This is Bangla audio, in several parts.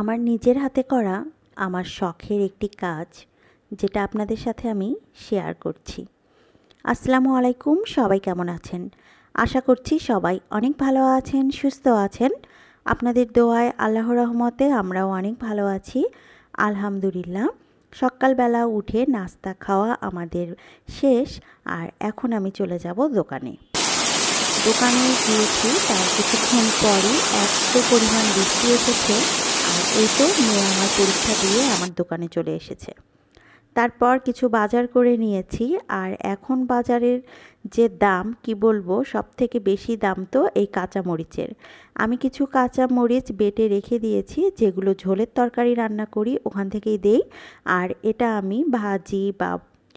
আমার নিজের হাতে করা আমার শখের একটি কাজ, যেটা আপনাদের সাথে আমি শেয়ার করছি। আসসালামু আলাইকুম, সবাই কেমন আছেন? আশা করছি সবাই অনেক ভালো আছেন, সুস্থ আছেন। আপনাদের দোয়ায়, আল্লাহর রহমতে আমরাও অনেক ভালো আছি, আলহামদুলিল্লাহ। সকালবেলা উঠে নাস্তা খাওয়া আমাদের শেষ, আর এখন আমি চলে যাব দোকানে। দোকানে গিয়েছি, তার কিছুক্ষণ পরই এত পরিমাণ বৃষ্টি এসেছে। আর এই তো মেয়ে আমার পরীক্ষা দিয়ে আমার দোকানে চলে এসেছে। তারপর কিছু বাজার করে নিয়েছি। আর এখন বাজারের যে দাম, কি বলবো, সব থেকে বেশি দাম তো এই কাঁচা মরিচের। আমি কিছু কাঁচা মরিচ বেটে রেখে দিয়েছি, যেগুলো ঝোলের তরকারি রান্না করি ওখান থেকেই দেই। আর এটা আমি ভাজি বা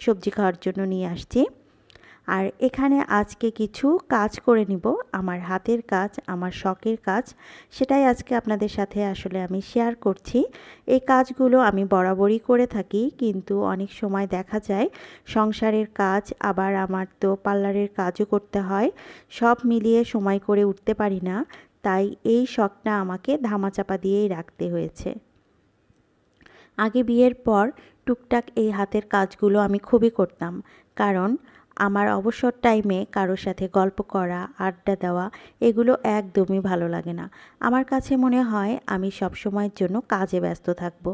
সবজি খাওয়ার জন্য নিয়ে আসছি। আর এখানে আজকে কিছু কাজ করে নিব, আমার হাতের কাজ, আমার শখের কাজ। সেটাই আজকে আপনাদের সাথে আসলে আমি শেয়ার করছি। এই কাজগুলো আমি বরাবরই করে থাকি, কিন্তু অনেক সময় দেখা যায় সংসারের কাজ, আবার আমার তো পার্লারের কাজও করতে হয়, সব মিলিয়ে সময় করে উঠতে পারি না। তাই এই শখটা আমাকে ধামাচাপা দিয়েই রাখতে হয়েছে। আগে বিয়ের পর টুকটাক এই হাতের কাজগুলো আমি খুবই করতাম, কারণ আমার অবসর টাইমে কারোর সাথে গল্প করা, আড্ডা দেওয়া, এগুলো একদমই ভালো লাগে না। আমার কাছে মনে হয় আমি সব সময়ের জন্য কাজে ব্যস্ত থাকব।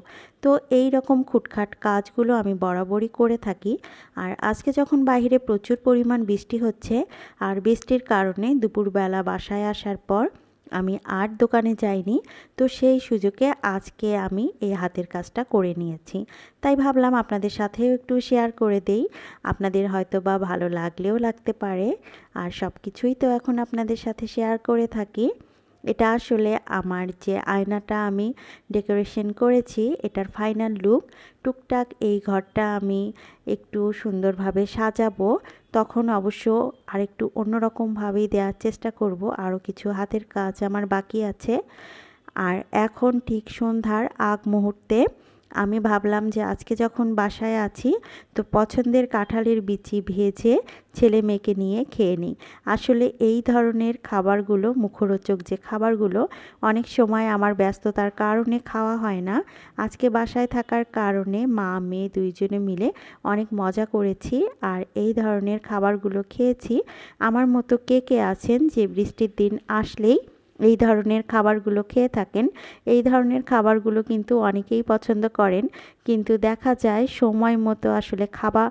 তো এই রকম খুটখাট কাজগুলো আমি বরাবরই করে থাকি। আর আজকে যখন বাইরে প্রচুর পরিমাণ বৃষ্টি হচ্ছে, আর বৃষ্টির কারণে দুপুরবেলা বাসায় আসার পর আমি আর দোকানে যাইনি। তো সেই সুযোগে আজকে আমি এই হাতের কাজটা করে নিয়েছি। তাই ভাবলাম আপনাদের সাথেও একটু শেয়ার করে দেই। আপনাদের হয়তো বা ভালো লাগলেও লাগতে পারে। আর সব কিছুই তো এখন আপনাদের সাথে শেয়ার করে থাকি। এটা আসলে আমার যে আয়নাটা আমি ডেকোরেশন করেছি, এটার ফাইনাল লুক। টুকটাক এই ঘরটা আমি একটু সুন্দরভাবে সাজাবো, তখন অবশ্য আরেকটু অন্যরকমভাবেই দেওয়ার চেষ্টা করব। আরও কিছু হাতের কাজ আমার বাকি আছে। আর এখন ঠিক সন্ধ্যার আগ মুহূর্তে আমি ভাবলাম যে আজকে যখন বাসায় আছি, তো পছন্দের কাঁঠালের বিচি ভেজে ছেলে মেয়েকে নিয়ে খেয়ে নিই। আসলে এই ধরনের খাবারগুলো, মুখরোচক যে খাবারগুলো, অনেক সময় আমার ব্যস্ততার কারণে খাওয়া হয় না। আজকে বাসায় থাকার কারণে মা মেয়ে দুইজনে মিলে অনেক মজা করেছি, আর এই ধরনের খাবারগুলো খেয়েছি। আমার মতো কে কে আছেন যে বৃষ্টির দিন আসলেই এই ধরনের খাবারগুলো খেয়ে থাকেন? এই ধরনের খাবারগুলো কিন্তু অনেকেই পছন্দ করেন, কিন্তু দেখা যায় সময় মতো আসলে খাওয়া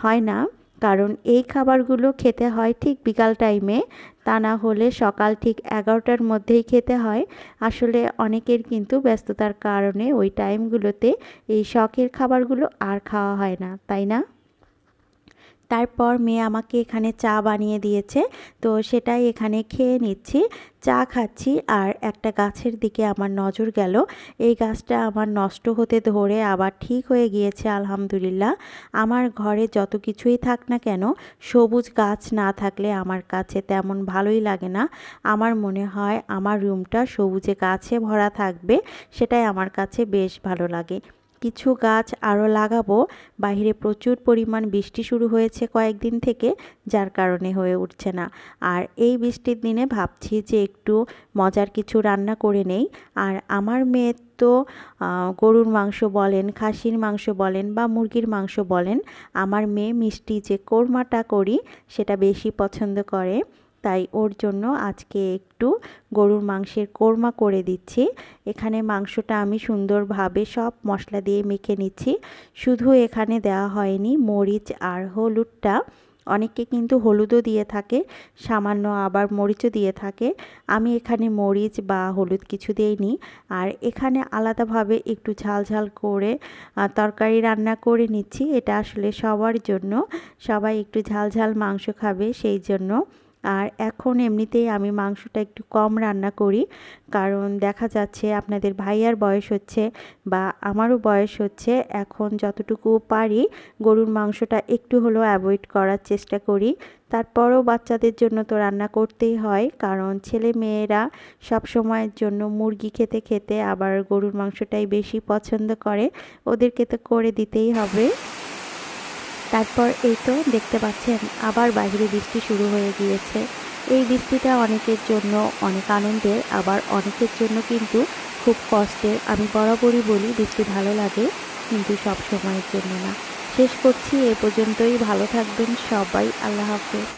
হয় না। কারণ এই খাবারগুলো খেতে হয় ঠিক বিকাল টাইমে, তা না হলে সকাল ঠিক 11টার মধ্যেই খেতে হয়। আসলে অনেকের কিন্তু ব্যস্ততার কারণে ওই টাইমগুলোতে এই শখের খাবারগুলো আর খাওয়া হয় না, তাই না? তারপর মেয়ে আমাকে এখানে চা বানিয়ে দিয়েছে, তো সেটাই এখানে খেয়ে নিচ্ছি, চা খাচ্ছি। আর একটা গাছের দিকে আমার নজর গেল। এই গাছটা আমার নষ্ট হতে ধরে আবার ঠিক হয়ে গিয়েছে, আলহামদুলিল্লাহ। আমার ঘরে যত কিছুই থাক না কেন, সবুজ গাছ না থাকলে আমার কাছে তেমন ভালোই লাগে না। আমার মনে হয় আমার রুমটা সবুজে গাছে ভরা থাকবে, সেটাই আমার কাছে বেশ ভালো লাগে। কিছু গাছ আরও লাগাবো। বাইরে প্রচুর পরিমাণ বৃষ্টি শুরু হয়েছে কয়েকদিন থেকে, যার কারণে হয়ে উঠছে না। আর এই বৃষ্টির দিনে ভাবছি যে একটু মজার কিছু রান্না করে নেই। আর আমার মেয়ে তো গরুর মাংস বলেন, খাসির মাংস বলেন বা মুরগির মাংস বলেন, আমার মেয়ে মিষ্টি যে কোরমাটা করি সেটা বেশি পছন্দ করে। তাই ওর জন্য আজকে একটু গরুর মাংসের কোরমা করে দিচ্ছি। এখানে মাংসটা আমি সুন্দরভাবে সব মশলা দিয়ে মেখে নিচ্ছি। শুধু এখানে দেওয়া হয়নি মরিচ আর হলুদটা, অনেকে কিন্তু হলুদও দিয়ে থাকে, সামান্য আবার মরিচও দিয়ে থাকে। আমি এখানে মরিচ বা হলুদ কিছু দিইনি। আর এখানে আলাদাভাবে একটু ঝাল ঝাল করে তরকারি রান্না করে নিচ্ছি। এটা আসলে সবার জন্য, সবাই একটু ঝাল ঝাল মাংস খাবে সেই জন্য। আর এখন এমনিতেই আমি মাংসটা একটু কম রান্না করি, কারণ দেখা যাচ্ছে আপনাদের ভাইয়ার বয়স হচ্ছে বা আমারও বয়স হচ্ছে, এখন যতটুকু পারি গরুর মাংসটা একটু হলেও অ্যাভয়েড করার চেষ্টা করি। তারপরেও বাচ্চাদের জন্য তো রান্না করতেই হয়, কারণ ছেলে মেয়েরা সব সময়ের জন্য মুরগি খেতে খেতে আবার গরুর মাংসটাই বেশি পছন্দ করে, ওদেরকে তো করে দিতেই হবে। তারপর এই তো দেখতে পাচ্ছেন আবার বাইরে বৃষ্টি শুরু হয়ে গিয়েছে। এই বৃষ্টিটা অনেকের জন্য অনেক আনন্দের, আবার অনেকের জন্য কিন্তু খুব কষ্টের। আমি বরাবরই বলি বৃষ্টি ভালো লাগে, কিন্তু সব সময়ের জন্য না। শেষ করছি এ পর্যন্তই। ভালো থাকবেন সবাই। আল্লাহ হাফেজ।